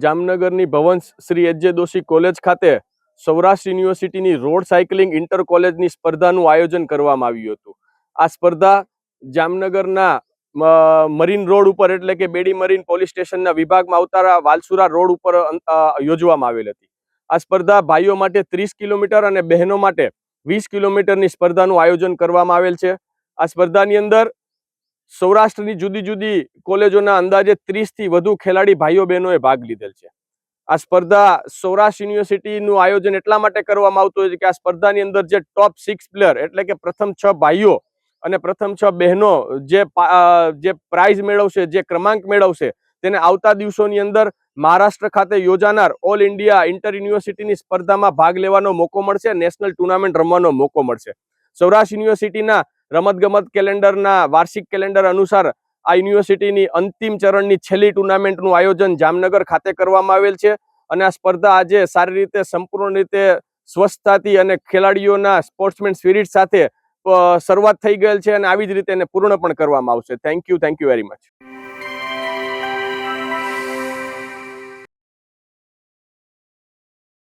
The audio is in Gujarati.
જામનગરની ભવંસ શ્રી એચ.જે. દોશી કોલેજ ખાતે સૌરાષ્ટ્ર યુનિવર્સિટીની રોડ સાયકલિંગ ઇન્ટર કોલેજની સ્પર્ધાનું આયોજન કરવામાં આવ્યું હતું. આ સ્પર્ધા જામનગરના મરીન રોડ ઉપર એટલે કે બેડી મરીન પોલીસ સ્ટેશનના વિભાગમાં આવતા વાલસુરા રોડ ઉપર યોજવામાં આવેલ હતી. આ સ્પર્ધા ભાઈઓ માટે 30 કિલોમીટર અને બહેનો માટે 20 કિલોમીટરની સ્પર્ધાનું આયોજન કરવામાં આવેલ છે. આ સ્પર્ધાની અંદર સૌરાષ્ટ્રની જુદી જુદી કોલેજોના અંદાજે 30 થી વધુ ખેલાડી ભાઈઓ બહેનોએ ભાગ લીધેલ છે. આ સ્પર્ધા સૌરાષ્ટ્ર યુનિવર્સિટીનું આયોજન એટલા માટે કરવામાં આવતું હોય છે કે આ સ્પર્ધાની અંદર જે ટોપ 6 પ્લેયર એટલે કે પ્રથમ 6 ભાઈઓ અને પ્રથમ 6 બહેનો જે પ્રાઇઝ મેળવશે, જે ક્રમાંક મેળવશે, તેને આવતા દિવસોની અંદર મહારાષ્ટ્ર ખાતે યોજાનાર ઓલ ઇન્ડિયા ઇન્ટર યુનિવર્સિટીની સ્પર્ધામાં ભાગ લેવાનો મોકો મળશે, નેશનલ ટુર્નામેન્ટ રમવાનો મોકો મળશે. સૌરાષ્ટ્ર યુનિવર્સિટીના રમતગમત કેલેન્ડરના વાર્ષિક કેલેન્ડર અનુસાર આ યુનિવર્સિટીની અંતિમ ચરણની છેલ્લી ટુર્નામેન્ટનું આયોજન જામનગર ખાતે કરવામાં આવેલ છે અને આ સ્પર્ધા આજે સારી રીતે સંપૂર્ણ રીતે સ્વસ્થતાથી અને ખેલાડીઓના સ્પોર્ટ્સમેન સ્પિરિટ સાથે શરૂઆત થઈ ગયેલ છે અને આવી જ રીતે એને પૂર્ણ પણ કરવામાં આવશે. Thank you very much.